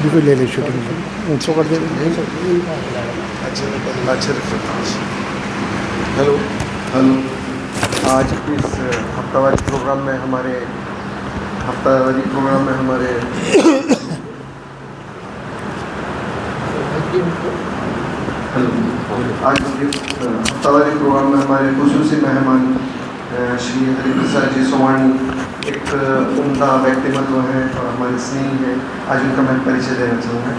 बिल्कुल ले ले शूटिंग उसको कर दे। Hello hello. आज इस हफ्तावारी प्रोग्राम में हमारे हेलो। आज इस हफ्तावारी प्रोग्राम में हमारे खुसूसी मेहमान श्री हरिप्रसाद जी सोमानी एक उम्दा व्यक्तिमत्व हैं और हमारे स्नेही हैं। आज उनका मैं परिचय देना चाहूँगा।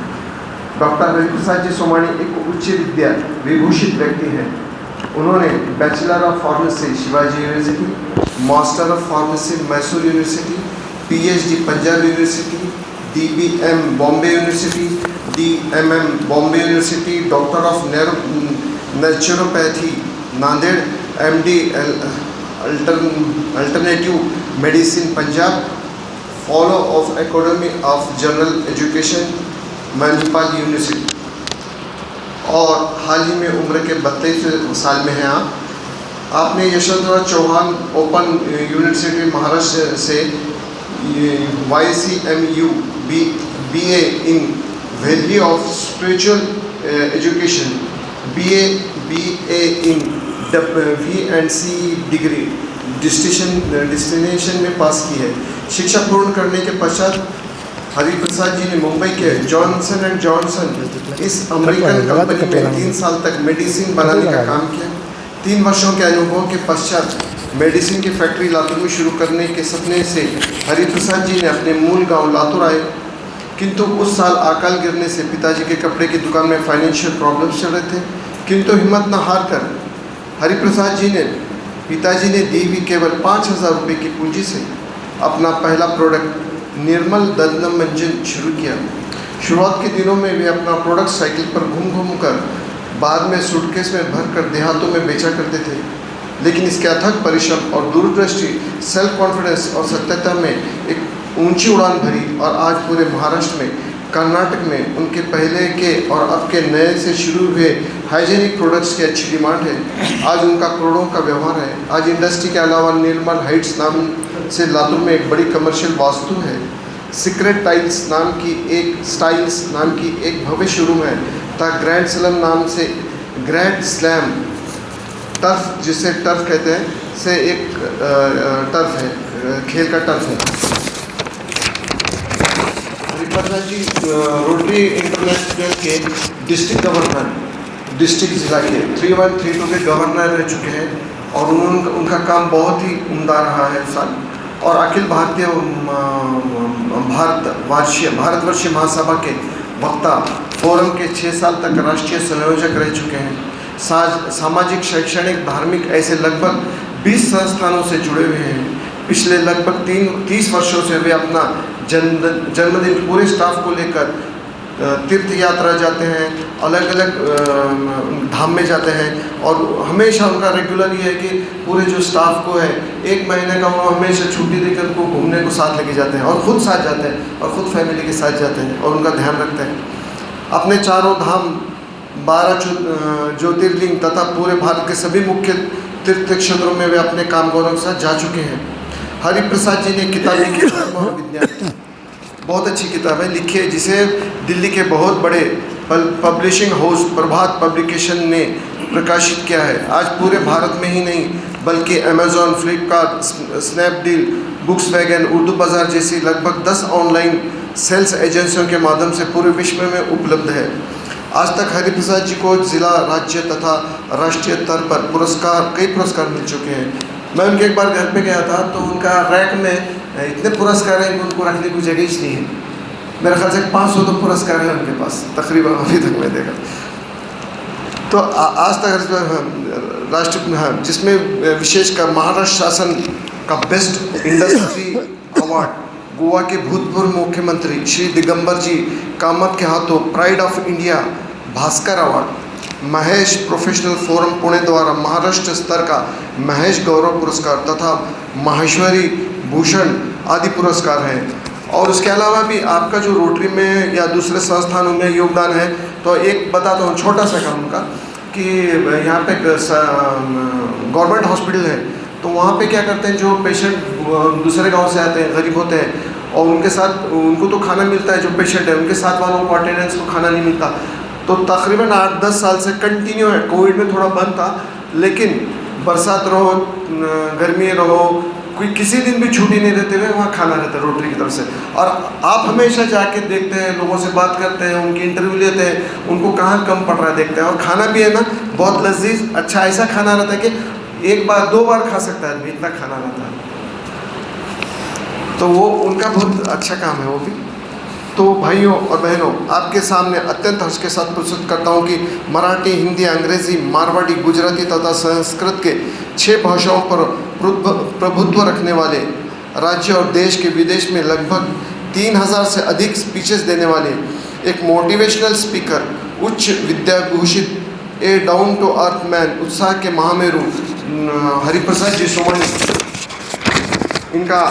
डॉक्टर हरिप्रसाद जी सोमानी एक उच्च विद्या विभूषित व्यक्ति हैं। उन्होंने bachelor of pharmacy Shivaji university, master of pharmacy Mysore university, PhD Punjab university, DBM Bombay university, DMM Bombay university, doctor of naturopathy Nanded, MD alternative medicine Punjab, follow of academy of general education Manipal university, और हाल ही में उम्र के 32 साल में हैं आपने यशवंतराव चौहान ओपन यूनिवर्सिटी महाराष्ट्र से YCMU BA in value of spiritual education, BA in V&C degree destination में पास की है। शिक्षा पूर्ण करने के पश्चात हरिप्रसाद जी ने मुंबई के जॉनसन एंड जॉनसन इस अमेरिकन कंपनी में 3 साल तक मेडिसिन बनाने का काम किया। 3 वर्षों के अनुभव के पश्चात मेडिसिन की फैक्ट्री लातूर में शुरू करने के सपने से हरिप्रसाद जी ने अपने मूल गांव लातूर आए, किंतु उस साल अकाल गिरने से पिताजी के कपड़े की दुकान में फाइनेंशियल प्रॉब्लम्स चल रहे थे। किंतु हिम्मत न हार कर हरिप्रसाद जी ने पिताजी ने दी हुई केवल 5,000 रुपये की पूंजी से अपना पहला प्रोडक्ट निर्मल दंतम मंजन शुरू किया। शुरुआत के दिनों में वे अपना प्रोडक्ट साइकिल पर घूम कर बाद में सूटकेस में भरकर देहातों में बेचा करते थे, लेकिन इसके अथक परिश्रम और दूरदृष्टि, सेल्फ कॉन्फिडेंस और सत्यता में एक ऊंची उड़ान भरी और आज पूरे महाराष्ट्र में, कर्नाटक में उनके पहले के और अब के नए से शुरू हुए हाइजेनिक प्रोडक्ट्स की अच्छी डिमांड है। आज उनका करोड़ों का व्यवहार है। आज इंडस्ट्री के अलावा निर्मल हाइट्स नाम से लातूर में एक बड़ी कमर्शियल वास्तु है। सीक्रेट टाइल्स नाम की एक भव्य शोरूम है। तथा ग्रैंड स्लैम नाम से ग्रैंड स्लैम टर्फ, जिसे टर्फ कहते हैं, से एक टर्फ है, खेल का टर्फ है। हरिप्रसाद जी रोटरी इंटरनेशनल के डिस्ट्रिक्ट जिला के 3132 के गवर्नर रह चुके हैं और उनका काम बहुत ही उम्दा रहा है साल, और अखिल भारतीय भारतवर्षीय महासभा के वक्ता फोरम के 6 साल तक राष्ट्रीय संयोजक रह चुके हैं। सामाजिक, शैक्षणिक, धार्मिक ऐसे लगभग 20 संस्थानों से जुड़े हुए हैं। पिछले लगभग 30 वर्षों से वे अपना जन्मदिन पूरे स्टाफ को लेकर तीर्थ यात्रा जाते हैं, अलग अलग धाम में जाते हैं, और हमेशा उनका रेगुलर ये है कि पूरे जो स्टाफ को है 1 महीने का वो हमेशा छुट्टी देकर उनको घूमने को साथ लेके जाते हैं, और ख़ुद साथ जाते हैं और ख़ुद फैमिली के साथ जाते हैं और उनका ध्यान रखते हैं। अपने चारों धाम, 12 ज्योतिर्लिंग तथा पूरे भारत के सभी मुख्य तीर्थ क्षेत्रों में वे अपने काम गौरव के साथ जा चुके हैं। हरिप्रसाद जी ने किताब लिखी विज्ञान, बहुत अच्छी किताब है, लिखी है, जिसे दिल्ली के बहुत बड़े पब्लिशिंग हाउस प्रभात पब्लिकेशन ने प्रकाशित किया है। आज पूरे भारत में ही नहीं बल्कि Amazon, Flipkart, Snapdeal, books wagon, Urdu बाज़ार जैसी लगभग 10 ऑनलाइन सेल्स एजेंसियों के माध्यम से पूरे विश्व में उपलब्ध है। आज तक हरिप्रसाद जी को जिला, राज्य तथा राष्ट्रीय स्तर पर कई पुरस्कार मिल चुके हैं। मैं उनके एक बार घर पे गया था तो उनका रैक में इतने पुरस्कार हैं कि उनको रखने की जगह ही नहीं है। मेरे ख्याल से 500 तो पुरस्कार हैं उनके पास तकरीबन, अभी तक मैं देखा। तो आज तक राष्ट्र जिसमें विशेषकर महाराष्ट्र शासन का बेस्ट इंडस्ट्री अवार्ड गोवा के भूतपूर्व मुख्यमंत्री श्री दिगंबर जी कामत के हाथों pride of India Bhaskar award, Mahesh professional forum Pune द्वारा महाराष्ट्र स्तर का महेश गौरव पुरस्कार तथा माहेश्वरी भूषण आदि पुरस्कार हैं। और उसके अलावा भी आपका जो रोटरी में या दूसरे संस्थानों में योगदान है, तो एक बताता हूँ छोटा सा काम उनका, कि यहाँ पे गवर्नमेंट हॉस्पिटल है, तो वहाँ पे क्या करते हैं, जो पेशेंट दूसरे गांव से आते हैं, गरीब होते हैं, और उनके साथ उनको तो खाना मिलता है, जो पेशेंट है उनके साथ वालों को अटेंडेंस को खाना नहीं मिलता। तो तकरीबन 8-10 साल से कंटिन्यू है। कोविड में थोड़ा बंद था, लेकिन बरसात रहो, गर्मी रहो, कोई किसी दिन भी छुट्टी नहीं देते हुए वहाँ खाना रहता है रोटरी की तरफ से। और आप हमेशा जाके देखते हैं, लोगों से बात करते हैं, उनकी इंटरव्यू लेते हैं, उनको कहाँ कम पड़ रहा है देखते हैं। और खाना भी है ना बहुत लजीज अच्छा, ऐसा खाना रहता है कि 1 बार 2 बार खा सकता है आदमी, इतना खाना रहता है। तो वो उनका बहुत अच्छा काम है वो भी। तो भाइयों और बहनों, आपके सामने अत्यंत हर्ष के साथ प्रस्तुत करता हूँ कि मराठी, हिंदी, अंग्रेज़ी, मारवाड़ी, गुजराती तथा संस्कृत के 6 भाषाओं पर प्रभुत्व रखने वाले, राज्य और देश के विदेश में लगभग 3000 से अधिक स्पीचेस देने वाले एक मोटिवेशनल स्पीकर, उच्च विद्याभूषित, ए डाउन टू अर्थ मैन, उत्साह के महामेरू हरिप्रसाद जी सोमानी, इनका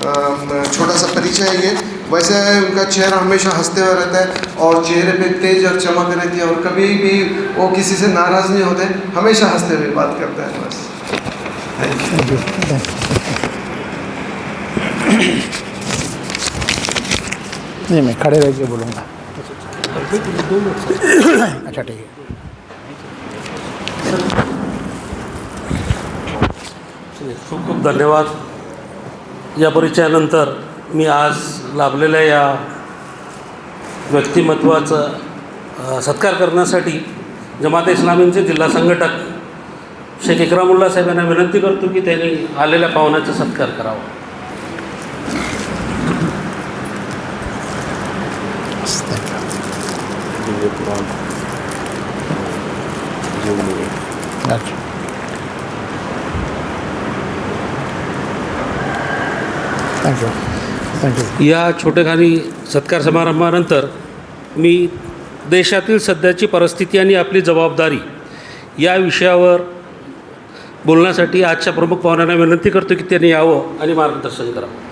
छोटा सा परिचय है ये। वैसे उनका चेहरा हमेशा हंसते हुए रहता है और चेहरे पे तेज और चमक रहती है, और कभी भी वो किसी से नाराज़ नहीं होते, हमेशा हंसते हुए बात करता है। बस थैंक यू। नहीं, मैं खड़े रह के बोलूँगा। अच्छा ठीक है। खूप खूप धन्यवाद। या परिचयानंतर मी आज लाभलेल्या या व्यक्तिमत्वाचा सत्कार करण्यासाठी जमाते इस्लामींचे जिल्हा संघटक शेख इकरामुल्ला साहेब यांना विनंती करतो की त्यांनी आलेल्या पाहुण्याचा सत्कार करावा। Thank you thank you. या छोटेखानी सत्कार समारंभानंतर मी देशातील सध्याची परिस्थिती आणि आपली जबाबदारी या विषयावर बोलण्यासाठी आजच्या प्रमुख पाहुण्यांना विनंती करतो की त्यांनी यावं आणि मार्गदर्शन करावं।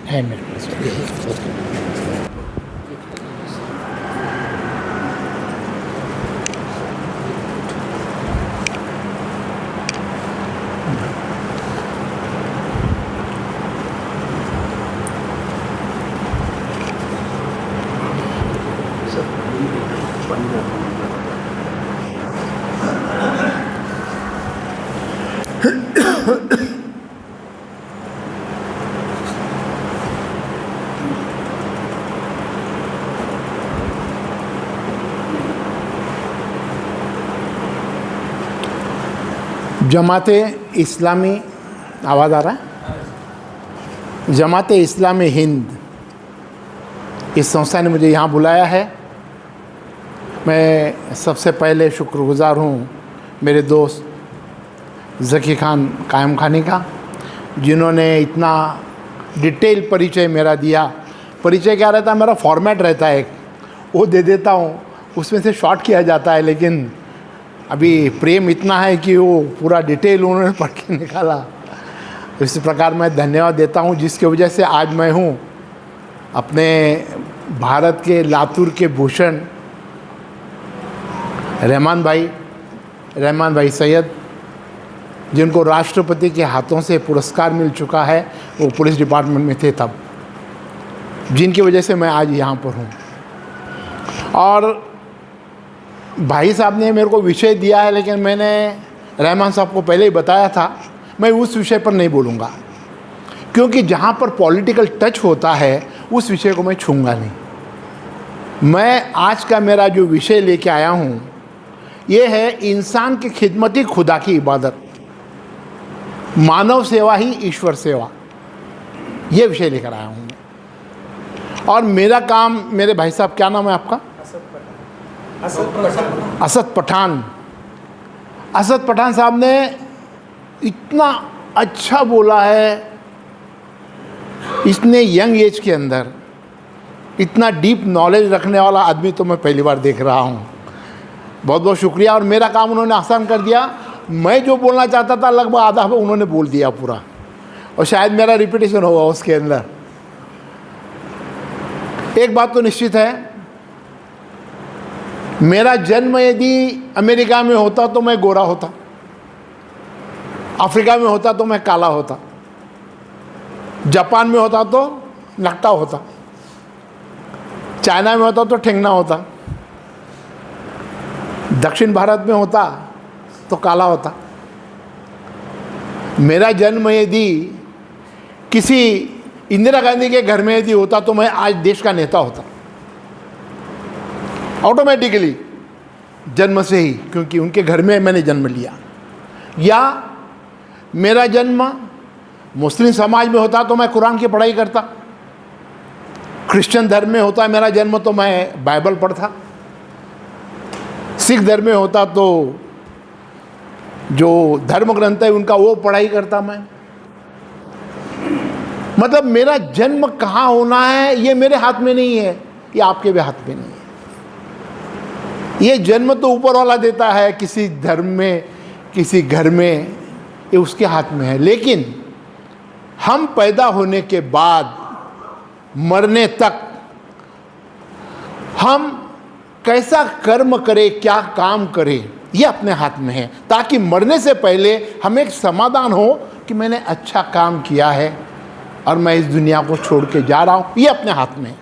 है मेरे पास। जमाते इस्लामी, आवाज़ आ रहा है? जमाते इस्लामी हिंद, इस संस्था ने मुझे यहाँ बुलाया है। मैं सबसे पहले शुक्रगुज़ार हूँ मेरे दोस्त ज़की खान कायम खानी का, जिन्होंने इतना डिटेल परिचय मेरा दिया। परिचय क्या रहता है, मेरा फॉर्मेट रहता है, वो दे देता हूँ, उसमें से शॉर्ट किया जाता है, लेकिन अभी प्रेम इतना है कि वो पूरा डिटेल उन्होंने पढ़ के निकाला। इस प्रकार मैं धन्यवाद देता हूँ, जिसकी वजह से आज मैं हूँ अपने भारत के लातूर के भूषण रहमान भाई सैयद, जिनको राष्ट्रपति के हाथों से पुरस्कार मिल चुका है, वो पुलिस डिपार्टमेंट में थे तब, जिनकी वजह से मैं आज यहाँ पर हूँ। और भाई साहब ने मेरे को विषय दिया है, लेकिन मैंने रहमान साहब को पहले ही बताया था, मैं उस विषय पर नहीं बोलूँगा, क्योंकि जहाँ पर पॉलिटिकल टच होता है उस विषय को मैं छूँगा नहीं। मैं आज का मेरा जो विषय लेके आया हूँ, ये है इंसान की खिदमत ही खुदा की इबादत, मानव सेवा ही ईश्वर सेवा, ये विषय लेकर आया हूँ मैं। और मेरा काम, मेरे भाई साहब क्या नाम है आपका? असद पठान साहब ने इतना अच्छा बोला है, इतने यंग एज के अंदर इतना डीप नॉलेज रखने वाला आदमी तो मैं पहली बार देख रहा हूँ। बहुत बहुत शुक्रिया। और मेरा काम उन्होंने आसान कर दिया। मैं जो बोलना चाहता था लगभग आधा उन्होंने बोल दिया पूरा, और शायद मेरा रिपीटेशन होगा उसके अंदर। एक बात तो निश्चित है मेरा जन्म यदि अमेरिका में होता तो मैं गोरा होता, अफ्रीका में होता तो मैं काला होता, जापान में होता तो नकटा होता, चाइना में होता तो ठेंगना होता, दक्षिण भारत में होता तो काला होता। मेरा जन्म यदि किसी इंदिरा गांधी के घर में यदि होता तो मैं आज देश का नेता होता, ऑटोमेटिकली, जन्म से ही, क्योंकि उनके घर में मैंने जन्म लिया। या मेरा जन्म मुस्लिम समाज में होता तो मैं कुरान की पढ़ाई करता, क्रिश्चियन धर्म में होता मेरा जन्म तो मैं बाइबल पढ़ता, सिख धर्म में होता तो जो धर्म ग्रंथ है उनका वो पढ़ाई करता मैं। मतलब मेरा जन्म कहाँ होना है ये मेरे हाथ में नहीं है, ये आपके भी हाथ में नहीं है। ये जन्म तो ऊपर वाला देता है, किसी धर्म में, किसी घर में, ये उसके हाथ में है। लेकिन हम पैदा होने के बाद मरने तक हम कैसा कर्म करें, क्या काम करें, ये अपने हाथ में है, ताकि मरने से पहले हमें एक समाधान हो कि मैंने अच्छा काम किया है और मैं इस दुनिया को छोड़ के जा रहा हूँ। ये अपने हाथ में है।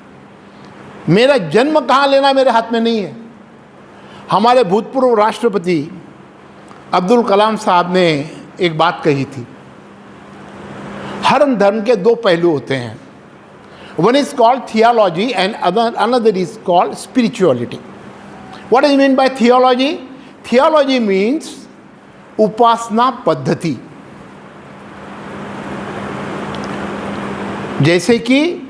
मेरा जन्म कहाँ लेना मेरे हाथ में नहीं है। हमारे भूतपूर्व राष्ट्रपति अब्दुल कलाम साहब ने एक बात कही थी, हर धर्म के दो पहलू होते हैं, one is called theology and another is called spirituality. What is mean by theology? Theology means उपासना पद्धति। जैसे कि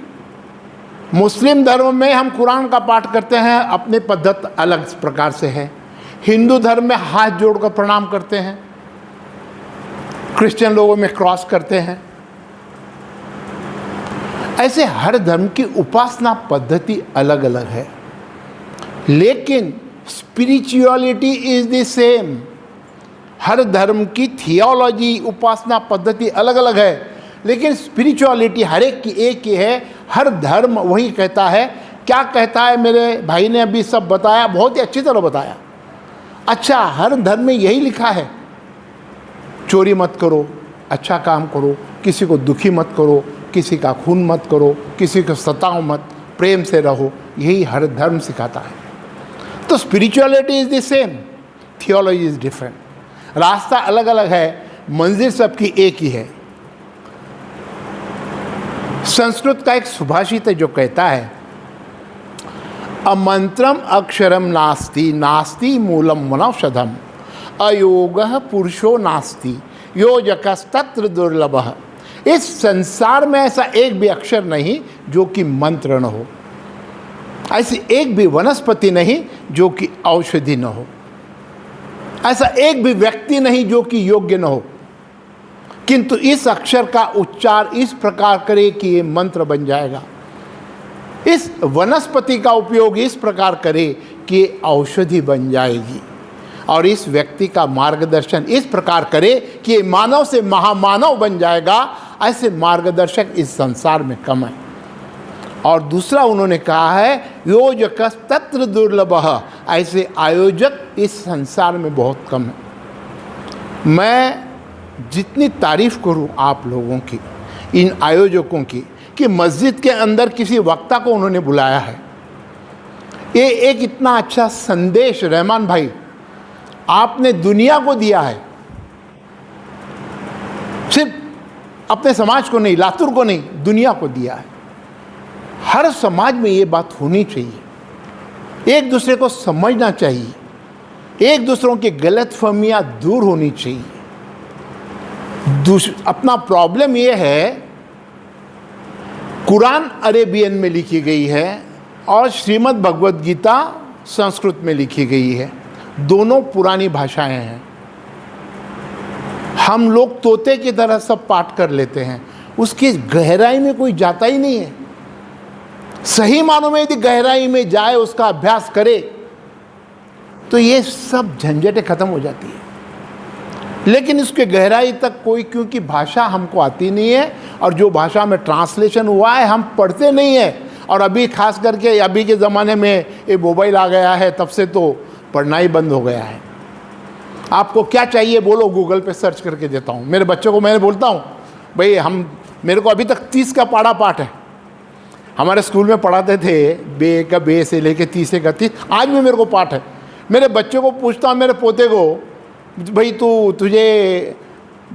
मुस्लिम धर्म में हम कुरान का पाठ करते हैं, अपने पद्धत अलग प्रकार से है। हिंदू धर्म में हाथ जोड़कर प्रणाम करते हैं, क्रिश्चियन लोगों में क्रॉस करते हैं। ऐसे हर धर्म की उपासना पद्धति अलग अलग है, लेकिन स्पिरिचुअलिटी इज द सेम। हर धर्म की थियोलॉजी, उपासना पद्धति अलग अलग है, लेकिन स्पिरिचुअलिटी हर एक की एक ही है। हर धर्म वही कहता है। क्या कहता है? मेरे भाई ने अभी सब बताया, बहुत ही अच्छी तरह बताया। अच्छा, हर धर्म में यही लिखा है, चोरी मत करो, अच्छा काम करो, किसी को दुखी मत करो, किसी का खून मत करो, किसी को सताओ मत, प्रेम से रहो, यही हर धर्म सिखाता है। तो spirituality is the same, theology is different. रास्ता अलग अलग है, मंजिल सबकी एक ही है। संस्कृत का एक सुभाषित है जो कहता है, अमंत्रम अक्षरम नास्ति, नास्ति मूलम वनौषधम, अयोगः पुरुषो नास्ति, योजकस्तत्र दुर्लभः। इस संसार में ऐसा एक भी अक्षर नहीं जो कि मंत्र न हो, ऐसी एक भी वनस्पति नहीं जो कि औषधि न हो, ऐसा एक भी व्यक्ति नहीं जो कि योग्य न हो, किंतु इस अक्षर का उच्चार इस प्रकार करे कि ये मंत्र बन जाएगा। इस वनस्पति का उपयोग इस प्रकार करे कि ये औषधि बन जाएगी, और इस व्यक्ति का मार्गदर्शन इस प्रकार करे कि ये मानव से महामानव बन जाएगा। ऐसे मार्गदर्शक इस संसार में कम है। और दूसरा उन्होंने कहा है, योजकस तत्र दुर्लभः, ऐसे आयोजक इस संसार में बहुत कम है। मैं जितनी तारीफ़ करूं आप लोगों की, इन आयोजकों की, कि मस्जिद के अंदर किसी वक्ता को उन्होंने बुलाया है। ये एक इतना अच्छा संदेश रहमान भाई आपने दुनिया को दिया है, सिर्फ अपने समाज को नहीं, लातूर को नहीं, दुनिया को दिया है। हर समाज में ये बात होनी चाहिए, एक दूसरे को समझना चाहिए, एक दूसरों की गलतफहमियां दूर होनी चाहिए। अपना प्रॉब्लम ये है, कुरान अरेबियन में लिखी गई है और श्रीमद् भगवद गीता संस्कृत में लिखी गई है, दोनों पुरानी भाषाएं हैं। हम लोग तोते की तरह सब पाठ कर लेते हैं, उसकी गहराई में कोई जाता ही नहीं है। सही मानों में यदि गहराई में जाए, उसका अभ्यास करे, तो ये सब झंझटें खत्म हो जाती है। लेकिन इसके गहराई तक कोई, क्योंकि भाषा हमको आती नहीं है, और जो भाषा में ट्रांसलेशन हुआ है हम पढ़ते नहीं है, और अभी खास करके अभी के ज़माने में ये मोबाइल आ गया है, तब से तो पढ़ना ही बंद हो गया है। आपको क्या चाहिए बोलो, गूगल पे सर्च करके देता हूँ। मेरे बच्चों को मैं बोलता हूँ भाई मेरे को अभी तक 30 का पाठ है। हमारे स्कूल में पढ़ाते थे बे से लेके 30 का 30, आज भी मेरे को पाठ है। मेरे बच्चों को पूछता हूँ, मेरे पोते को, भाई तुझे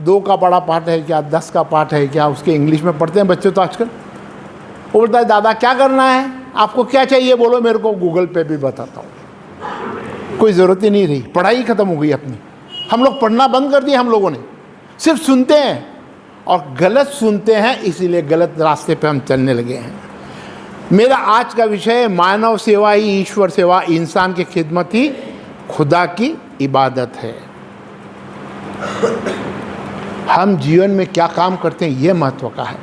2 का पाठ है क्या, 10 का पाठ है क्या? उसके इंग्लिश में पढ़ते हैं बच्चे तो आजकल। वो बोलता है दादा क्या करना है, आपको क्या चाहिए बोलो, मेरे को गूगल पे भी बताता हूँ। कोई ज़रूरत ही नहीं रही, पढ़ाई ख़त्म हो गई अपनी। हम लोग पढ़ना बंद कर दिया, हम लोगों ने सिर्फ सुनते हैं और गलत सुनते हैं, इसीलिए गलत रास्ते पे हम चलने लगे हैं। मेरा आज का विषय मानव सेवा ही ईश्वर सेवा, इंसान की खिदमत ही खुदा की इबादत है। हम जीवन में क्या काम करते हैं ये महत्व का है।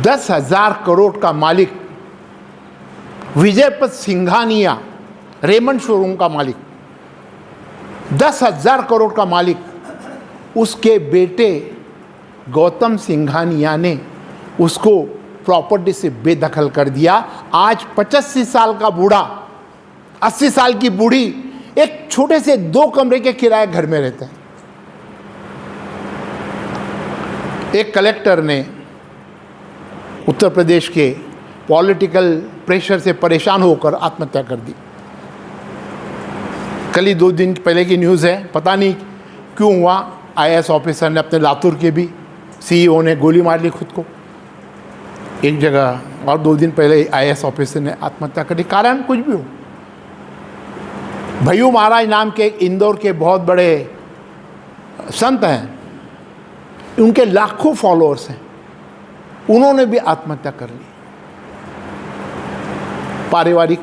10,000 करोड़ का मालिक विजयपत सिंघानिया, रेमंड शोरूम का मालिक, 10,000 करोड़ का मालिक, उसके बेटे गौतम सिंघानिया ने उसको प्रॉपर्टी से बेदखल कर दिया। आज 85 साल का बूढ़ा, 80 साल की बूढ़ी एक छोटे से 2 कमरे के किराए घर में रहते हैं। एक कलेक्टर ने उत्तर प्रदेश के पॉलिटिकल प्रेशर से परेशान होकर आत्महत्या कर दी। कल ही 2 दिन पहले की न्यूज़ है, पता नहीं क्यों हुआ। IAS ऑफिसर ने, अपने लातूर के भी CEO ने गोली मार ली खुद को एक जगह, और 2 दिन पहले IAS ऑफिसर ने आत्महत्या कर ली। कारण कुछ भी हो। भय्यू महाराज नाम के इंदौर के बहुत बड़े संत हैं, उनके लाखों फॉलोअर्स हैं, उन्होंने भी आत्महत्या कर ली पारिवारिक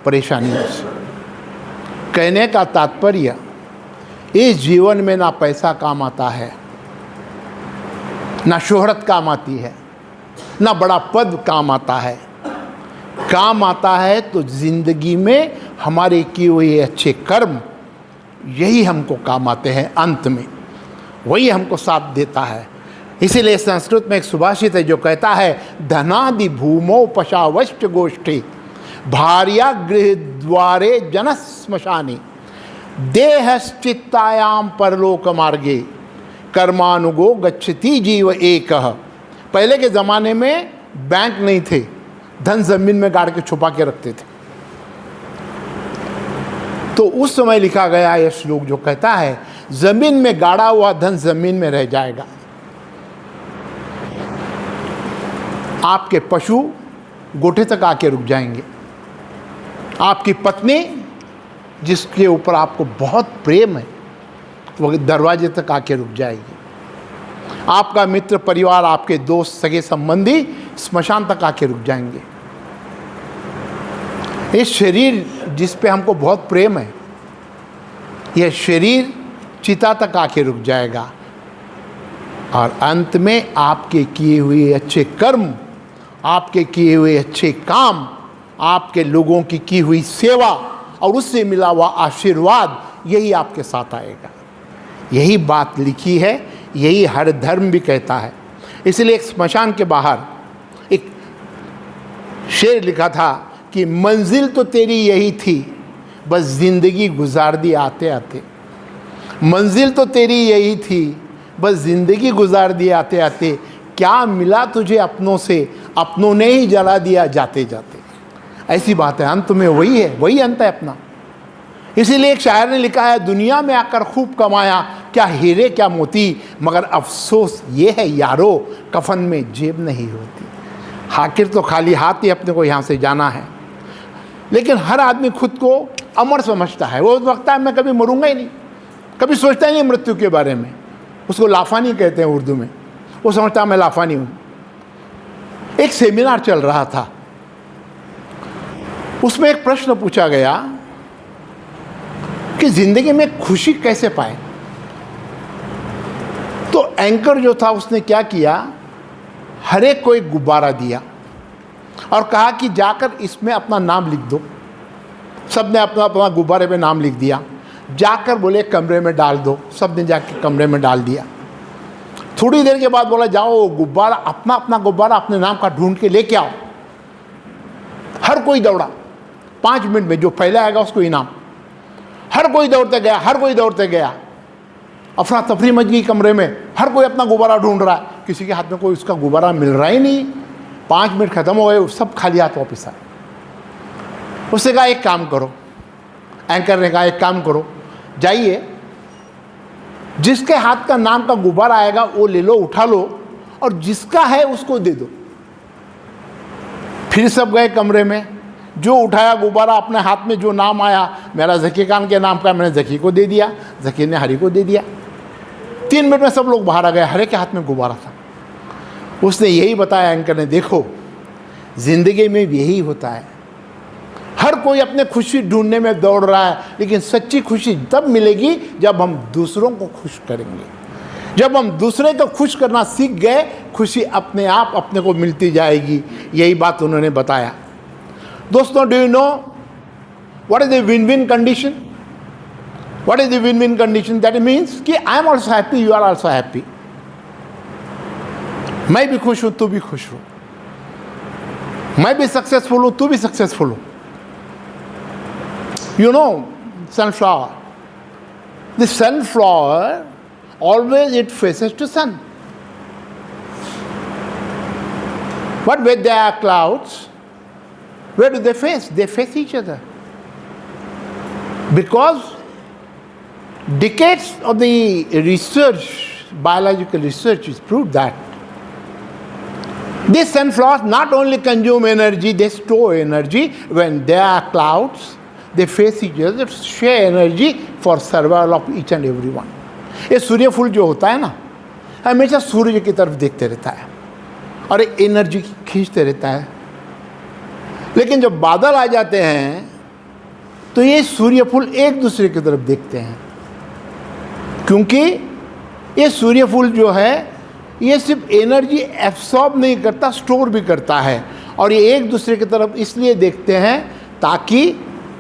परेशानियों से। कहने का तात्पर्य, इस जीवन में ना पैसा काम आता है, ना शोहरत काम आती है, ना बड़ा पद काम आता है। काम आता है तो जिंदगी में हमारे किए हुए अच्छे कर्म, यही हमको काम आते हैं। अंत में वही हमको साथ देता है। इसीलिए संस्कृत में एक सुभाषित है जो कहता है, धनादि भूमो पशावष्ट गोष्ठी भार्या गृह द्वारे जन श्मशानी देहश्चित्तायाम परलोक मार्गे कर्मानुगो गच्छति जीव एक। पहले के ज़माने में बैंक नहीं थे, धन ज़मीन में गाड़ के छुपा के रखते थे। तो उस समय लिखा गया यह श्लोक जो कहता है, ज़मीन में गाड़ा हुआ धन ज़मीन में रह जाएगा। आपके पशु गोठे तक आके रुक जाएंगे। आपकी पत्नी जिसके ऊपर आपको बहुत प्रेम है, वो दरवाजे तक आके रुक जाएगी। आपका मित्र परिवार, आपके दोस्त, सगे संबंधी स्मशान तक आके रुक जाएंगे। ये शरीर जिस पे हमको बहुत प्रेम है, यह शरीर चिता तक आके रुक जाएगा। और अंत में आपके किए हुए अच्छे कर्म, आपके किए हुए अच्छे काम, आपके लोगों की हुई सेवा और उससे मिला हुआ आशीर्वाद, यही आपके साथ आएगा। यही बात लिखी है, यही हर धर्म भी कहता है। इसलिए एक स्मशान के बाहर एक शेर लिखा था कि मंजिल तो तेरी यही थी, बस ज़िंदगी गुजार दी आते आते। मंजिल तो तेरी यही थी, बस ज़िंदगी गुजार दी आते आते। क्या मिला तुझे अपनों से, अपनों ने ही जला दिया जाते जाते। ऐसी बात है, अंत में वही है, वही अंत है अपना। इसीलिए एक शायर ने लिखा है, दुनिया में आकर खूब कमाया, क्या हीरे क्या मोती, मगर अफसोस ये है यारो, कफन में जेब नहीं होती। आखिर तो खाली हाथ ही अपने को यहाँ से जाना है। लेकिन हर आदमी खुद को अमर समझता है। वो लगता है मैं कभी मरूंगा ही नहीं, कभी सोचता ही नहीं मृत्यु के बारे में। उसको लाफानी कहते हैं उर्दू में। वो समझता है मैं लाफानी हूँ। एक सेमिनार चल रहा था, उसमें एक प्रश्न पूछा गया कि जिंदगी में खुशी कैसे पाए। तो एंकर जो था उसने क्या किया, हर एक को एक गुब्बारा दिया और कहा कि जाकर इसमें अपना नाम लिख दो। सबने अपना अपना गुब्बारे पे नाम लिख दिया। जाकर बोले कमरे में डाल दो। सबने जाकर कमरे में डाल दिया। थोड़ी देर के बाद बोला जाओ गुब्बारा, अपना अपना गुब्बारा अपने नाम का ढूंढ के लेके आओ। हर कोई दौड़ा, 5 मिनट में जो पहले आएगा उसको इनाम। हर कोई दौड़ते गया, हर कोई दौड़ते गया। अफरा तफरी मच गई कमरे में, हर कोई अपना गुब्बारा ढूंढ रहा है, किसी के हाथ में कोई उसका गुब्बारा मिल रहा ही नहीं। 5 मिनट खत्म हो गए, सब खाली हाथ वापिस आए। उसने कहा एक काम करो, एंकर ने कहा एक काम करो, जाइए जिसके हाथ का नाम का गुब्बारा आएगा वो ले लो, उठा लो, और जिसका है उसको दे दो। फिर सब गए कमरे में, जो उठाया गुब्बारा अपने हाथ में जो नाम आया, मेरा ज़की खान के नाम का, मैंने ज़की को दे दिया, ज़की ने हरी को दे दिया। 3 मिनट में सब लोग बाहर आ गए, हरे के हाथ में गुब्बारा था। उसने यही बताया एंकर ने, देखो ज़िंदगी में यही होता है, हर कोई अपने खुशी ढूंढने में दौड़ रहा है, लेकिन सच्ची खुशी तब मिलेगी जब हम दूसरों को खुश करेंगे। जब हम दूसरे को खुश करना सीख गए, खुशी अपने आप अपने को मिलती जाएगी। यही बात उन्होंने बताया। दोस्तों, do you know what is the win win condition? What is the win win condition? That means कि I am also happy, you are also happy. मैं भी खुश हूं, तू भी खुश हो। मैं भी सक्सेसफुल हूं, तू भी सक्सेसफुल हो। You know, sunflower. The sunflower always it faces to sun. But when there are clouds, where do they face? They face each other. Because decades of the research, biological research, has proved that these sunflowers not only consume energy, they store energy. When there are clouds, they face each other, share energy for survival of each and every one. ये सूर्य फूल जो होता है ना, हमेशा सूर्य की तरफ देखते रहता है और एनर्जी खींचते रहता है। लेकिन जब बादल आ जाते हैं तो ये सूर्य फूल एक दूसरे की तरफ देखते हैं, क्योंकि ये सूर्य फूल जो है ये सिर्फ एनर्जी एब्सॉर्ब नहीं करता, स्टोर भी करता है। और ये एक दूसरे की तरफ इसलिए देखते हैं ताकि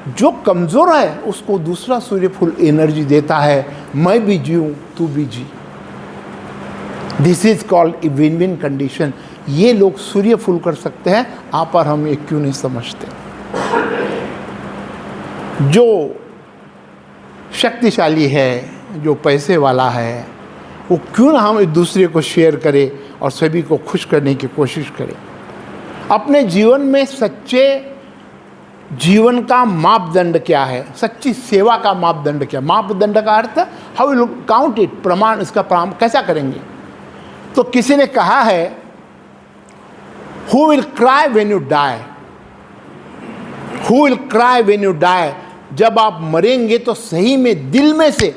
जो कमज़ोर है उसको दूसरा सूर्य फूल एनर्जी देता है, मैं भी जीऊँ तू भी जी। This is called a win win condition. ये लोग सूर्य फूल कर सकते हैं, आप और हम ये क्यों नहीं समझते? जो शक्तिशाली है, जो पैसे वाला है, वो क्यों ना हम एक दूसरे को शेयर करें और सभी को खुश करने की कोशिश करें। अपने जीवन में सच्चे जीवन का मापदंड क्या है? सच्ची सेवा का मापदंड क्या? मापदंड का अर्थ हाउ विल काउंट इट, प्रमाण, इसका प्रमाण कैसा करेंगे? तो किसी ने कहा है, who will cry when you die, who will cry when you die. जब आप मरेंगे तो सही में दिल में से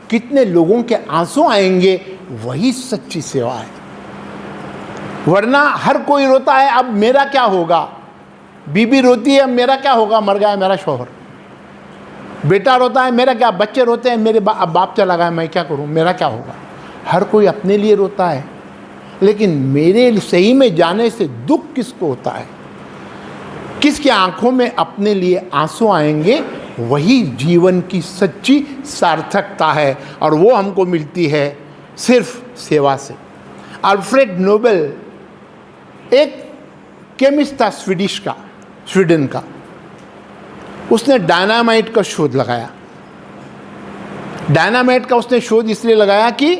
कितने लोगों के आंसू आएंगे, वही सच्ची सेवा है। वरना हर कोई रोता है, अब मेरा क्या होगा। बीबी रोती है, मेरा क्या होगा, मर गया मेरा शौहर। बेटा रोता है, मेरा क्या। बच्चे रोते हैं, मेरे अब बाप चला गया, मैं क्या करूं, मेरा क्या होगा। हर कोई अपने लिए रोता है, लेकिन मेरे सही में जाने से दुख किसको होता है? किसके आंखों में अपने लिए आंसू आएंगे, वही जीवन की सच्ची सार्थकता है। और वो हमको मिलती है सिर्फ सेवा से। अल्फ्रेड नोबेल एक केमिस्ट था, स्वीडन का। उसने डायनामाइट का शोध लगाया। डायनामाइट का उसने शोध इसलिए लगाया कि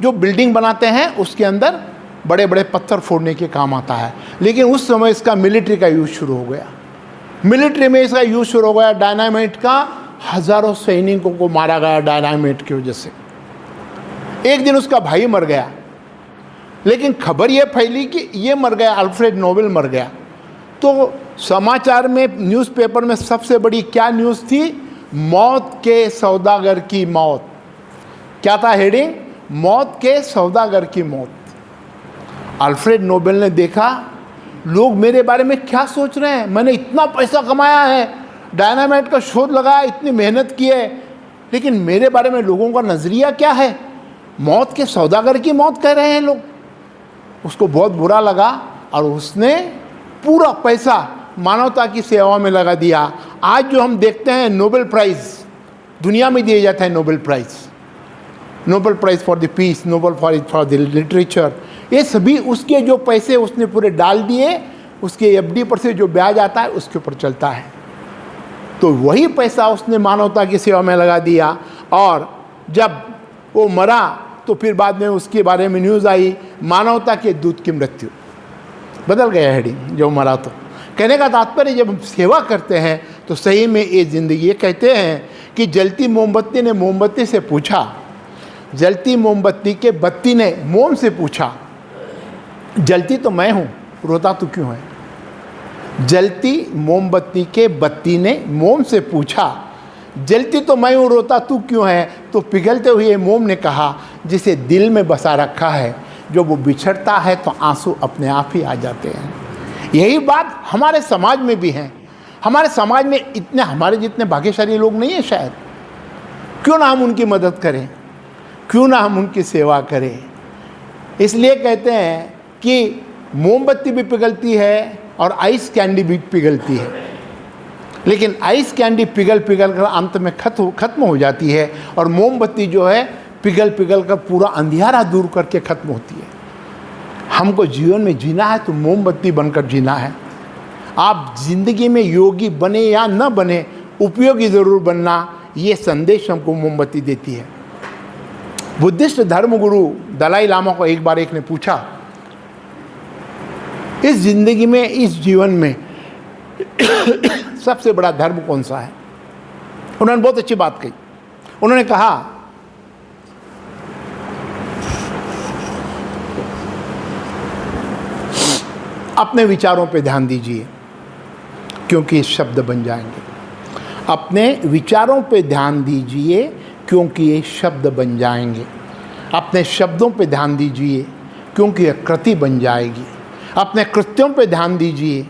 जो बिल्डिंग बनाते हैं उसके अंदर बड़े बड़े पत्थर फोड़ने के काम आता है। लेकिन उस समय इसका मिलिट्री का यूज़ शुरू हो गया। मिलिट्री में इसका यूज़ शुरू हो गया। डायनामाइट का हज़ारों सैनिकों को मारा गया डायनामाइट की वजह से। एक दिन उसका भाई मर गया, लेकिन खबर ये फैली कि ये मर गया, अल्फ्रेड नोबेल मर गया। तो समाचार में, न्यूज़पेपर में सबसे बड़ी क्या न्यूज़ थी? मौत के सौदागर की मौत। क्या था हेडिंग? मौत के सौदागर की मौत। अल्फ्रेड नोबेल ने देखा, लोग मेरे बारे में क्या सोच रहे हैं। मैंने इतना पैसा कमाया है, डायनामाइट का शोध लगाया, इतनी मेहनत की है, लेकिन मेरे बारे में लोगों का नज़रिया क्या है? मौत के सौदागर की मौत कह रहे हैं लोग। उसको बहुत बुरा लगा और उसने पूरा पैसा मानवता की सेवा में लगा दिया। आज जो हम देखते हैं नोबेल प्राइज़ दुनिया में दिए जाते हैं, Nobel prize for the peace, Nobel for the literature, ये सभी उसके जो पैसे उसने पूरे डाल दिए उसके एफडी पर से जो ब्याज आता है उसके ऊपर चलता है। तो वही पैसा उसने मानवता की सेवा में लगा दिया, और जब वो मरा तो फिर बाद में उसके बारे में न्यूज़ आई, मानवता के दूत की मृत्यु। बदल गया हेडिंग जो मरा। तो कहने का तात्पर्य, जब हम सेवा करते हैं तो सही में ये ज़िंदगी। ये कहते हैं कि जलती मोमबत्ती ने मोमबत्ती से पूछा, जलती मोमबत्ती के बत्ती ने मोम से पूछा, जलती तो मैं हूँ, रोता तू क्यों है। जलती मोमबत्ती के बत्ती ने मोम से पूछा, जलती तो मैं हूँ, रोता तू क्यों है। तो पिघलते हुए मोम ने कहा, जिसे दिल में बसा रखा है, जो वो बिछड़ता है तो आंसू अपने आप ही आ जाते हैं। यही बात हमारे समाज में भी है। हमारे समाज में इतने हमारे जितने भाग्यशाली लोग नहीं हैं शायद। क्यों ना हम उनकी मदद करें, क्यों ना हम उनकी सेवा करें। इसलिए कहते हैं कि मोमबत्ती भी पिघलती है और आइस कैंडी भी पिघलती है, लेकिन आइस कैंडी पिघल कर अंत में खत्म हो जाती है, और मोमबत्ती जो है पिघल कर पूरा अंधियारा दूर करके खत्म होती है। हमको जीवन में जीना है तो मोमबत्ती बनकर जीना है। आप जिंदगी में योगी बने या न बने, उपयोगी ज़रूर बनना, ये संदेश हमको मोमबत्ती देती है। बुद्धिस्ट धर्मगुरु दलाई लामा को एक बार एक ने पूछा, इस जिंदगी में, इस जीवन में सबसे बड़ा धर्म कौन सा है। उन्होंने बहुत अच्छी बात कही। उन्होंने कहा, अपने विचारों पे ध्यान दीजिए क्योंकि ये शब्द बन जाएंगे। अपने विचारों पे ध्यान दीजिए क्योंकि ये शब्द बन जाएंगे। अपने शब्दों पे ध्यान दीजिए क्योंकि ये कृति बन जाएगी। अपने कृत्यों पे ध्यान दीजिए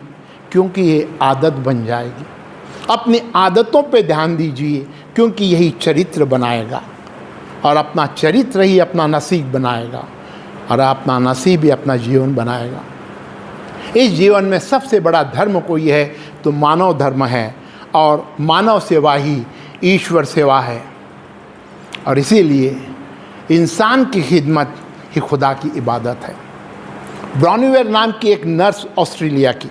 क्योंकि ये आदत बन जाएगी। अपनी आदतों पे ध्यान दीजिए क्योंकि यही चरित्र बनाएगा, और अपना चरित्र ही अपना नसीब बनाएगा, और अपना नसीब ही अपना जीवन बनाएगा। इस जीवन में सबसे बड़ा धर्म कोई है तो मानव धर्म है, और मानव सेवा ही ईश्वर सेवा है। और इसीलिए इंसान की खिदमत ही खुदा की इबादत है। ब्रॉनीवेयर नाम की एक नर्स, ऑस्ट्रेलिया की,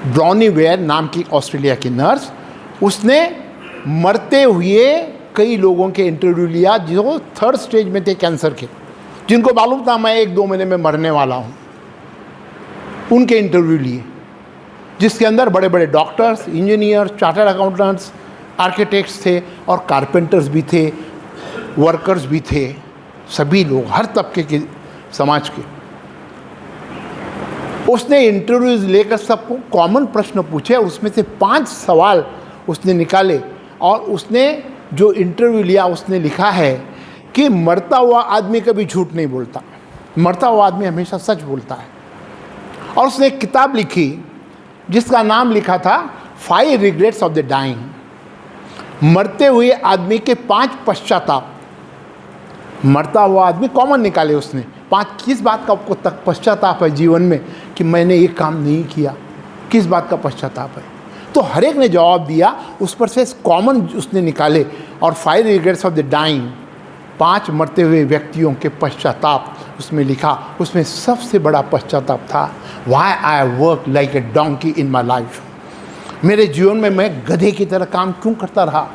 ब्रॉनीवेयर नाम की ऑस्ट्रेलिया की नर्स, उसने मरते हुए कई लोगों के इंटरव्यू लिया जो 3rd स्टेज में थे कैंसर के, जिनको मालूम था मैं 1-2 महीने में मरने वाला हूँ। उनके इंटरव्यू लिए, जिसके अंदर बड़े बड़े doctors, engineer, chartered accountants, architects थे, और कारपेंटर्स भी थे, वर्कर्स भी थे, सभी लोग, हर तबके के समाज के। उसने इंटरव्यूज़ लेकर सबको कॉमन प्रश्न पूछे, उसमें से 5 सवाल उसने निकाले, और उसने जो इंटरव्यू लिया उसने लिखा है कि मरता हुआ आदमी कभी झूठ नहीं बोलता, मरता हुआ आदमी हमेशा सच बोलता है। और उसने एक किताब लिखी जिसका नाम लिखा था 5 रिग्रेट्स ऑफ द डाइंग। मरते हुए आदमी के 5 पश्चाताप। मरता हुआ आदमी कॉमन निकाले उसने, 5 किस बात का आपको तक पश्चाताप है जीवन में कि मैंने ये काम नहीं किया, किस बात का पश्चाताप है। तो हर एक ने जवाब दिया, उस पर से कॉमन उसने निकाले, और 5 रिग्रेट्स ऑफ द डाइंग, 5 मरते हुए व्यक्तियों के पश्चाताप उसमें लिखा। उसमें सबसे बड़ा पश्चाताप था, why I work like a donkey in my life. मेरे जीवन में मैं गधे की तरह काम क्यों करता रहा,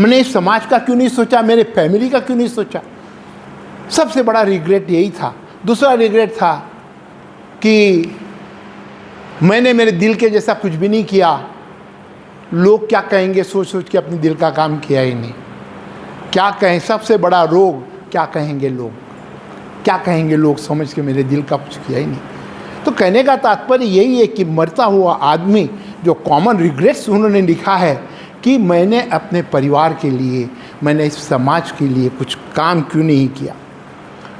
मैंने इस समाज का क्यों नहीं सोचा, मेरे फैमिली का क्यों नहीं सोचा। सबसे बड़ा रिग्रेट यही था। दूसरा रिग्रेट था कि मैंने मेरे दिल के जैसा कुछ भी नहीं किया, लोग क्या कहेंगे सोच सोच के अपने दिल का काम किया ही नहीं। क्या कहें, सबसे बड़ा रोग, क्या कहेंगे लोग, क्या कहेंगे लोग समझ के मेरे दिल का कुछ किया ही नहीं। तो कहने का तात्पर्य यही है कि मरता हुआ आदमी जो कॉमन रिग्रेट्स उन्होंने लिखा है कि मैंने अपने परिवार के लिए, मैंने इस समाज के लिए कुछ काम क्यों नहीं किया।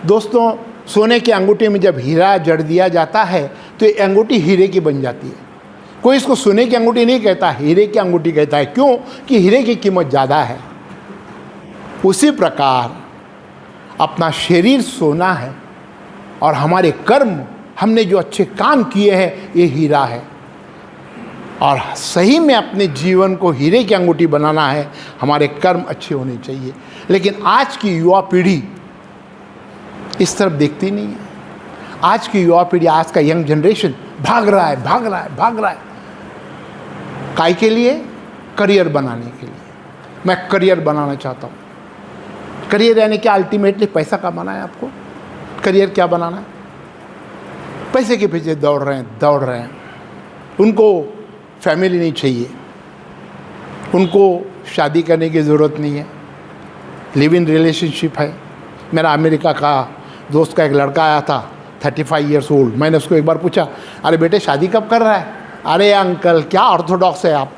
दोस्तों, सोने की अंगूठी में जब हीरा जड़ दिया जाता है तो ये अंगूठी हीरे की बन जाती है। कोई इसको सोने की अंगूठी नहीं कहता, हीरे की अंगूठी कहता है। क्यों? कि हीरे की कीमत ज़्यादा है। उसी प्रकार अपना शरीर सोना है, और हमारे कर्म, हमने जो अच्छे काम किए हैं, ये हीरा है। और सही में अपने जीवन को हीरे की अंगूठी बनाना है, हमारे कर्म अच्छे होने चाहिए। लेकिन आज की युवा पीढ़ी इस तरफ देखती नहीं है। आज की युवा पीढ़ी, आज का यंग जनरेशन भाग रहा है, भाग रहा है, भाग रहा है। काय के लिए? करियर बनाने के लिए। मैं करियर बनाना चाहता हूँ। करियर यानी क्या? अल्टीमेटली पैसा कमाना है आपको। करियर क्या बनाना है? पैसे के पीछे दौड़ रहे हैं, दौड़ रहे हैं। उनको फैमिली नहीं चाहिए, उनको शादी करने की ज़रूरत नहीं है, लिव इन रिलेशनशिप है। मेरा अमेरिका का दोस्त का एक लड़का आया था, 35 ईयर्स ओल्ड। मैंने उसको एक बार पूछा, अरे बेटे शादी कब कर रहा है? अरे अंकल क्या ऑर्थोडॉक्स है आप,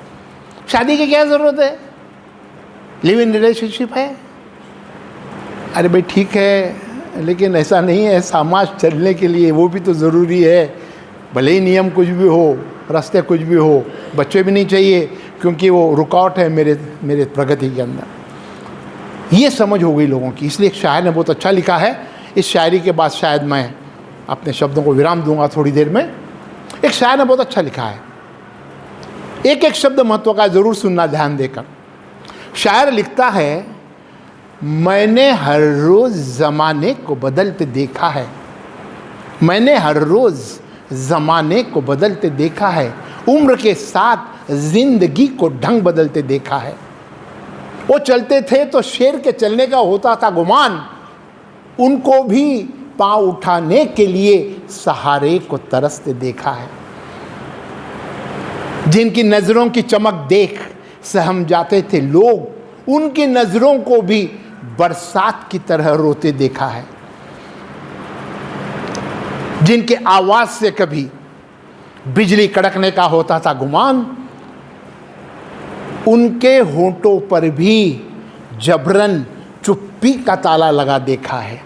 शादी की क्या ज़रूरत है, लिव इन रिलेशनशिप है। अरे भाई ठीक है, लेकिन ऐसा नहीं है, समाज चलने के लिए वो भी तो ज़रूरी है। भले ही नियम कुछ भी हो, रास्ते कुछ भी हो, बच्चे भी नहीं चाहिए, क्योंकि वो रुकावट है मेरे प्रगति के अंदर। ये समझ हो गई लोगों की। इसलिए एक शायर ने बहुत अच्छा लिखा है। इस शायरी के बाद शायद मैं अपने शब्दों को विराम दूंगा थोड़ी देर में। एक शायर ने बहुत अच्छा लिखा है, एक एक शब्द महत्व का ज़रूर सुनना ध्यान देकर। शायर लिखता है, मैंने हर रोज़ ज़माने को बदलते देखा है, मैंने हर रोज़ ज़माने को बदलते देखा है, उम्र के साथ ज़िंदगी को ढंग बदलते देखा है। वो चलते थे तो शेर के चलने का होता था गुमान, उनको भी पाँव उठाने के लिए सहारे को तरसते देखा है। जिनकी नज़रों की चमक देख सहम जाते थे लोग, उनकी नज़रों को भी बरसात की तरह रोते देखा है। जिनके आवाज़ से कभी बिजली कड़कने का होता था गुमान, उनके होंठों पर भी जबरन चुप्पी का ताला लगा देखा है।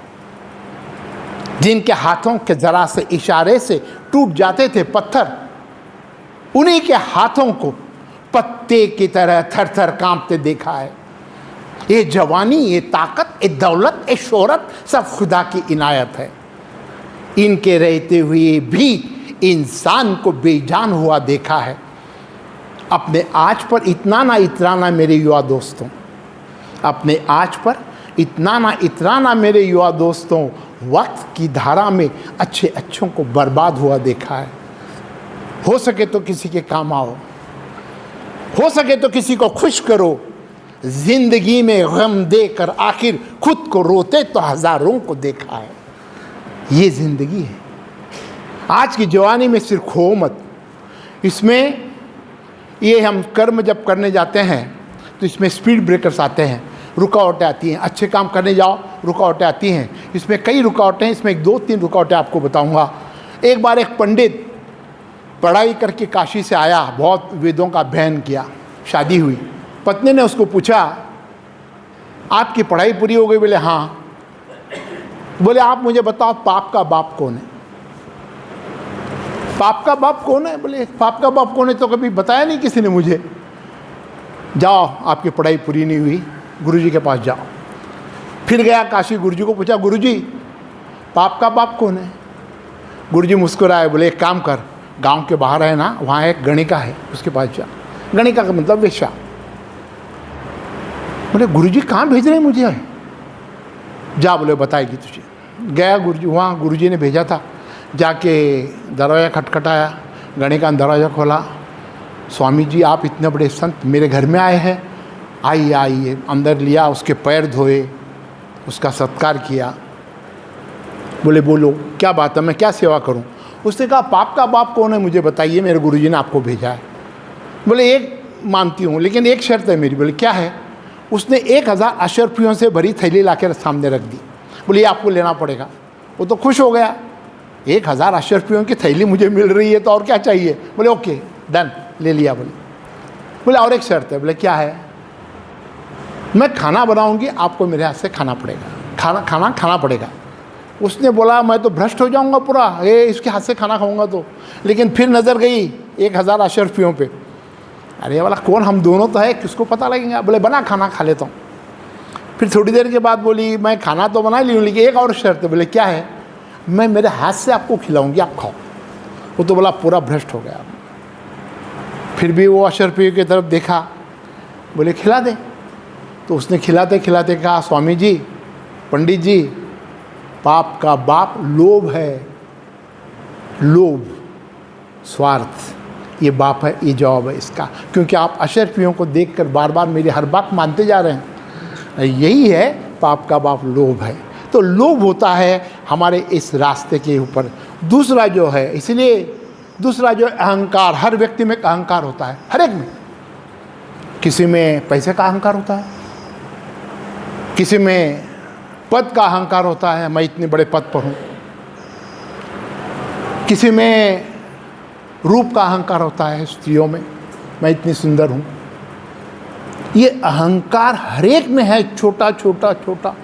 जिनके हाथों के जरा से इशारे से टूट जाते थे पत्थर, उन्हीं के हाथों को पत्ते की तरह थर थर कांपते देखा है। ये जवानी, ये ताकत, ये दौलत, ये शोहरत सब खुदा की इनायत है। इनके रहते हुए भी इंसान को बेजान हुआ देखा है। अपने आज पर इतना ना इतराना मेरे युवा दोस्तों, अपने आज पर इतना ना इतराना मेरे युवा दोस्तों, वक्त की धारा में अच्छे अच्छों को बर्बाद हुआ देखा है। हो सके तो किसी के काम आओ, हो सके तो किसी को खुश करो। जिंदगी में गम देकर आखिर खुद को रोते तो हजारों को देखा है। ये जिंदगी है। आज की जवानी में सिर्फ खो मत। इसमें ये हम कर्म जब करने जाते हैं तो इसमें स्पीड ब्रेकर्स आते हैं, रुकावटें आती हैं। अच्छे काम करने जाओ, रुकावटें आती हैं। इसमें कई रुकावटें हैं, इसमें 2-3 रुकावटें आपको बताऊंगा। एक बार एक पंडित पढ़ाई करके काशी से आया, बहुत वेदों का अध्ययन किया, शादी हुई। पत्नी ने उसको पूछा, आपकी पढ़ाई पूरी हो गई? बोले हाँ। बोले आप मुझे बताओ पाप का बाप कौन है? पाप का बाप कौन है? बोले पाप का बाप कौन है तो कभी बताया नहीं किसी ने मुझे। जाओ, आपकी पढ़ाई पूरी नहीं हुई, गुरुजी के पास जाओ। फिर गया काशी, गुरुजी को पूछा, गुरुजी पाप का बाप कौन है? गुरुजी मुस्कुराए, बोले एक काम कर, गांव के बाहर है ना, वहाँ एक गणिका है, उसके पास जा। गणिका का मतलब वेश्या। बोले गुरुजी कहाँ भेज रहे हैं मुझे? जा, बोले बताएगी तुझे। गया गुरुजी, वहाँ गुरुजी ने भेजा था। जाके दरवाज़ा खटखटाया, गणिका ने दरवाज़ा खोला। स्वामी जी आप इतने बड़े संत मेरे घर में आए हैं, आइए आइए। अंदर लिया, उसके पैर धोए, उसका सत्कार किया। बोले बोलो क्या बात है, मैं क्या सेवा करूं? उसने कहा पाप का बाप कौन है मुझे बताइए, मेरे गुरुजी ने आपको भेजा है। बोले एक मानती हूँ, लेकिन एक शर्त है मेरी। बोले क्या है? उसने 1000 अशर्फियों से भरी थैली लाकर सामने रख दी। बोले ये आपको लेना पड़ेगा। वो तो खुश हो गया, 1000 अशर्फियों की थैली मुझे मिल रही है तो और क्या चाहिए। बोले ओके डन, ले लिया। बोले और एक शर्त है। बोले क्या है? मैं खाना बनाऊंगी, आपको मेरे हाथ से खाना पड़ेगा, खाना पड़ेगा। उसने बोला मैं तो भ्रष्ट हो जाऊंगा पूरा, ये इसके हाथ से खाना खाऊंगा तो। लेकिन फिर नज़र गई 1000 अशर्फियों पे। अरे वाला कौन, हम दोनों तो है, किसको पता लगेगा। बोले बना खाना खा लेता हूँ। फिर थोड़ी देर के बाद बोली मैं खाना तो बना ली हूँ, लेकिन एक और शर्त है। बोले क्या है? मैं मेरे हाथ से आपको खिलाऊंगी, आप खाओ। वो तो बोला पूरा भ्रष्ट हो गया। फिर भी वो अशर्फियों की तरफ देखा, बोले खिला दे। तो उसने खिलाते खिलाते कहा स्वामी जी, पंडित जी, पाप का बाप लोभ है, लोभ, स्वार्थ, ये बाप है, ये जवाब है इसका। क्योंकि आप अशरफियों को देखकर बार बार मेरी हर बात मानते जा रहे हैं। यही है पाप का बाप, लोभ है। तो लोभ होता है हमारे इस रास्ते के ऊपर। दूसरा जो है, इसलिए दूसरा जो अहंकार, हर व्यक्ति में अहंकार होता है, हर एक में। किसी में पैसे का अहंकार होता है, किसी में पद का अहंकार होता है, मैं इतने बड़े पद पर हूँ। किसी में रूप का अहंकार होता है, स्त्रियों में मैं इतनी सुंदर हूँ। ये अहंकार हर एक में है, छोटा छोटा छोटा।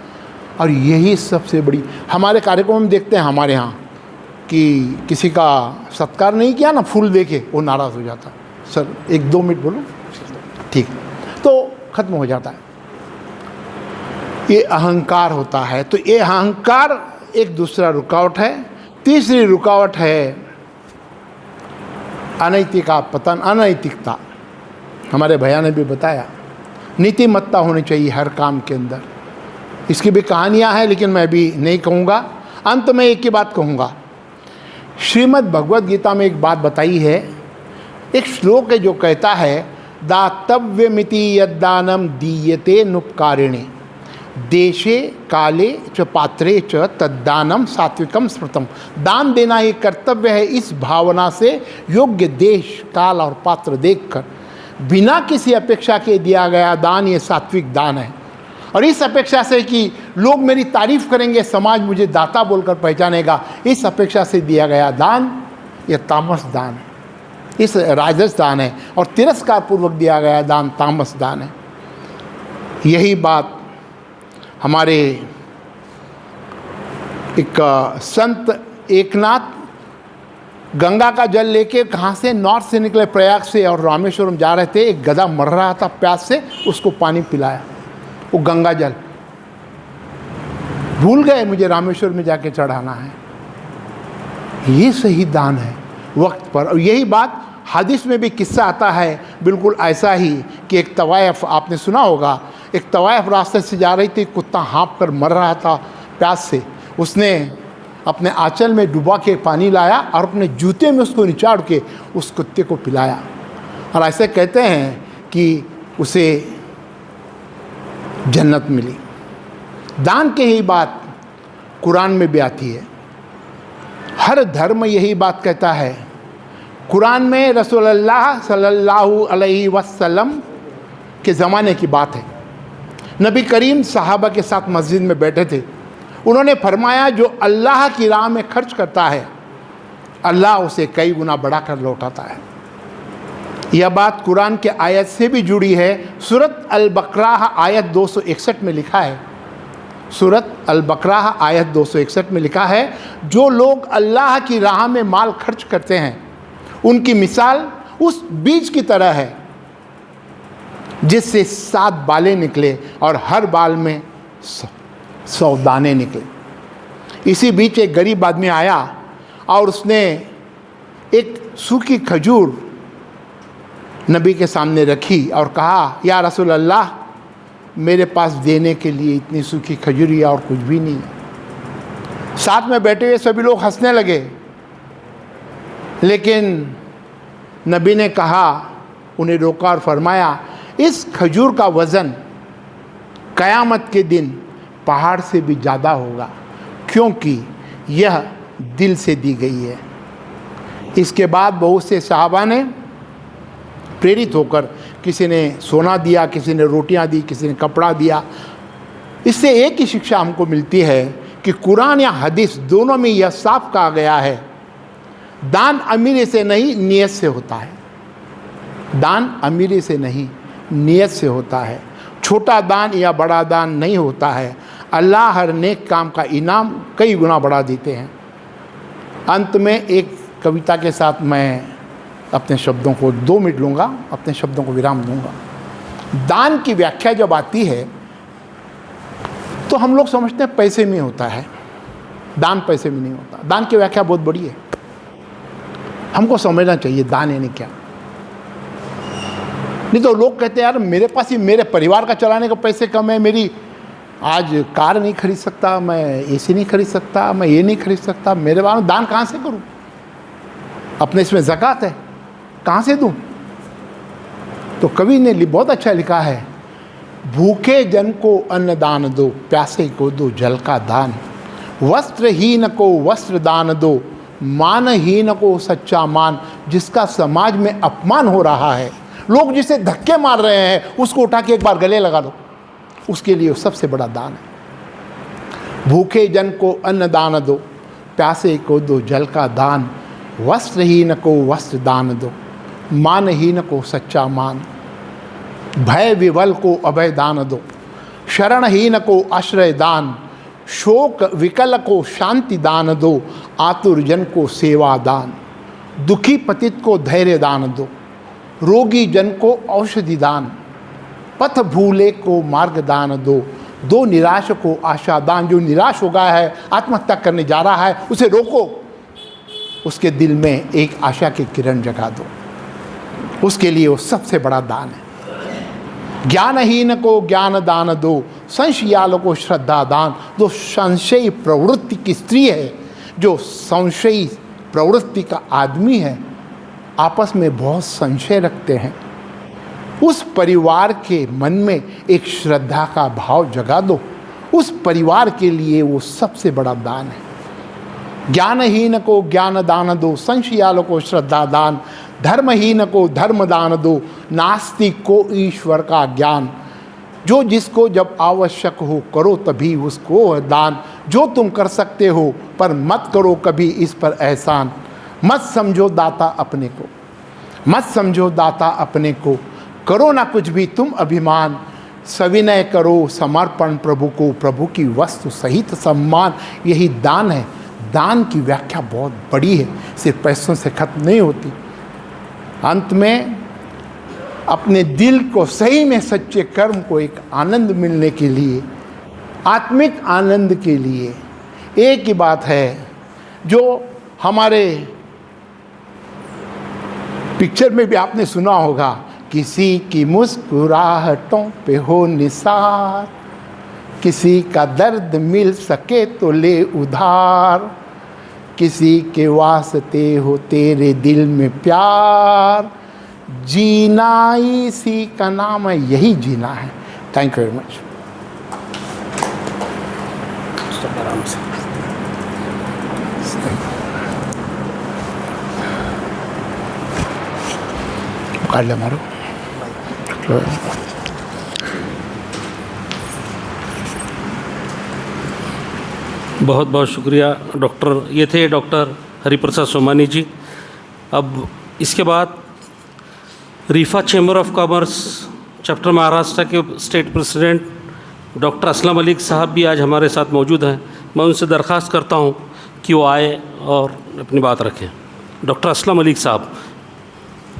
और यही सबसे बड़ी, हमारे कार्यक्रम में देखते हैं हमारे यहाँ कि किसी का सत्कार नहीं किया ना, फूल देके वो नाराज़ हो जाता। सर 1-2 मिनट बोलो, ठीक, तो ख़त्म हो जाता है। ये अहंकार होता है। तो ये अहंकार एक दूसरा रुकावट है। तीसरी रुकावट है अनैतिका पतन, अनैतिकता। हमारे भैया ने भी बताया, नीतिमत्ता होनी चाहिए हर काम के अंदर। इसकी भी कहानियाँ हैं, लेकिन मैं भी नहीं कहूँगा। अंत में एक ही बात कहूँगा। श्रीमद् भगवद गीता में एक बात बताई है, एक श्लोक है जो कहता है, दातव्यमिति यद्दानम दीयते नुपकारिणे देशे काले च पात्रे च तद्दानम सात्विकम स्मृतम। दान देना ही कर्तव्य है, इस भावना से योग्य देश, काल और पात्र देखकर बिना किसी अपेक्षा के दिया गया दान ये सात्विक दान है। और इस अपेक्षा से कि लोग मेरी तारीफ करेंगे, समाज मुझे दाता बोलकर पहचानेगा, इस अपेक्षा से दिया गया दान यह तामस दान है, इस राजस दान है। और तिरस्कार पूर्वक दिया गया दान तामस दान है। यही बात हमारे एक संत एकनाथ गंगा का जल लेके कहाँ से, नॉर्थ से निकले, प्रयाग से, और रामेश्वरम जा रहे थे। एक गधा मर रहा था प्यास से, उसको पानी पिलाया, वो गंगा जल। भूल गए मुझे रामेश्वर में जाके चढ़ाना है। ये सही दान है वक्त पर। और यही बात हदीस में भी किस्सा आता है बिल्कुल ऐसा ही, कि एक तवायफ, आपने सुना होगा, एक तवायफ रास्ते से जा रही थी, कुत्ता हाँप कर मर रहा था प्यास से। उसने अपने आंचल में डुबा के पानी लाया और अपने जूते में उसको निचाड़ के उस कुत्ते को पिलाया। और ऐसे कहते हैं कि उसे जन्नत मिली। दान की ही बात कुरान में भी आती है। हर धर्म यही बात कहता है। कुरान में रसूलुल्लाह सल्लल्लाहु अलैहि वसल्लम के ज़माने की बात है। नबी करीम सहाबा के साथ मस्जिद में बैठे थे। उन्होंने फरमाया, जो अल्लाह की राह में खर्च करता है, अल्लाह उसे कई गुना बढ़ा कर लौटाता है। यह बात कुरान के आयत से भी जुड़ी है। सूरत अल-बकराह आयत 261 में लिखा है, सूरत अल-बकराह आयत 261 में लिखा है, जो लोग अल्लाह की राह में माल खर्च करते हैं, उनकी मिसाल उस बीज की तरह है जिससे 7 बालें निकले और हर बाल में 100 दाने निकले। इसी बीच एक गरीब आदमी आया और उसने एक सूखी खजूर नबी के सामने रखी और कहा, या रसूल अल्लाह, मेरे पास देने के लिए इतनी सूखी खजूरी और कुछ भी नहीं है। साथ में बैठे हुए सभी लोग हंसने लगे, लेकिन नबी ने कहा, उन्हें रोका और फरमाया, इस खजूर का वज़न क़यामत के दिन पहाड़ से भी ज़्यादा होगा, क्योंकि यह दिल से दी गई है। इसके बाद बहुत से सहाबा ने प्रेरित होकर, किसी ने सोना दिया, किसी ने रोटियां दी, किसी ने कपड़ा दिया। इससे एक ही शिक्षा हमको मिलती है कि कुरान या हदीस दोनों में यह साफ कहा गया है, दान अमीरी से नहीं नियत से होता है। दान अमीरी से नहीं नियत से होता है। छोटा दान या बड़ा दान नहीं होता है। अल्लाह हर नेक काम का इनाम कई गुना बढ़ा देते हैं। अंत में एक कविता के साथ मैं अपने शब्दों को 2 मिनट लूँगा, अपने शब्दों को विराम दूँगा। दान की व्याख्या जब आती है तो हम लोग समझते हैं पैसे में होता है। दान पैसे में नहीं होता। दान की व्याख्या बहुत बड़ी है, हमको समझना चाहिए दान यानी क्या। नहीं तो लोग कहते हैं, यार मेरे पास ही मेरे परिवार का चलाने का पैसे कम है, मेरी आज कार नहीं खरीद सकता, मैं एसी नहीं खरीद सकता, मैं ये नहीं खरीद सकता, मेरे बारे में दान कहाँ से करूँ। अपने इसमें ज़कात है, कहाँ से दूँ? तो कवि ने बहुत अच्छा लिखा है, भूखे जन को अन्न दान दो, प्यासे को दो जल का दान, वस्त्रहीन को वस्त्र दान दो, मानहीन को सच्चा मान। जिसका समाज में अपमान हो रहा है, लोग जिसे धक्के मार रहे हैं, उसको उठा के एक बार गले लगा दो, उसके लिए सबसे बड़ा दान है। भूखे जन को अन्न दान दो, प्यासे को दो जल का दान, वस्त्रहीन को वस्त्र दान दो, मानहीन को सच्चा मान, भय विवल को अभय दान दो, शरणहीन को आश्रय दान, शोक विकल को शांति दान दो, आतुर जन को सेवा दान, दुखी पतित को धैर्य दान दो, रोगी जन को औषधि दान, पथ भूले को मार्ग दान दो, दो निराश को आशा दान। जो निराश हो गया है, आत्महत्या करने जा रहा है, उसे रोको, उसके दिल में एक आशा की किरण जगा दो, उसके लिए वो सबसे बड़ा दान है। ज्ञानहीन को ज्ञान दान दो, संशयाल को श्रद्धा दान। जो संशयी प्रवृत्ति की स्त्री है, जो संशयी प्रवृत्ति का आदमी है, आपस में बहुत संशय रखते हैं, उस परिवार के मन में एक श्रद्धा का भाव जगा दो, उस परिवार के लिए वो सबसे बड़ा दान है। ज्ञानहीन को ज्ञान दान दो, संशयाल को श्रद्धा दान, धर्महीन को धर्म दान दो, नास्तिक को ईश्वर का ज्ञान। जो जिसको जब आवश्यक हो करो तभी उसको दान, जो तुम कर सकते हो पर मत करो कभी इस पर एहसान। मत समझो दाता अपने को, मत समझो दाता अपने को, करो ना कुछ भी तुम अभिमान, सविनय करो समर्पण प्रभु को, प्रभु की वस्तु सहित सम्मान। यही दान है। दान की व्याख्या बहुत बड़ी है, सिर्फ पैसों से खत्म नहीं होती। अंत में अपने दिल को सही में सच्चे कर्म को एक आनंद मिलने के लिए, आत्मिक आनंद के लिए एक ही बात है जो हमारे पिक्चर में भी आपने सुना होगा, किसी की मुस्कुराहटों पे हो निसार, किसी का दर्द मिल सके तो ले उधार, किसी के वास्ते हो तेरे दिल में प्यार, जीना इसी का नाम है, यही जीना है। Thank you very much. आराम से काट ले मारो। बहुत बहुत शुक्रिया डॉक्टर। ये थे डॉक्टर हरिप्रसाद सोमानी जी। अब इसके बाद Rifah chamber of commerce chapter Maharashtra के state president doctor Aslam Malik साहब भी आज हमारे साथ मौजूद हैं। मैं उनसे दरख्वास्त करता हूं कि वो आए और अपनी बात रखें। डॉक्टर असलम मलिक साहब।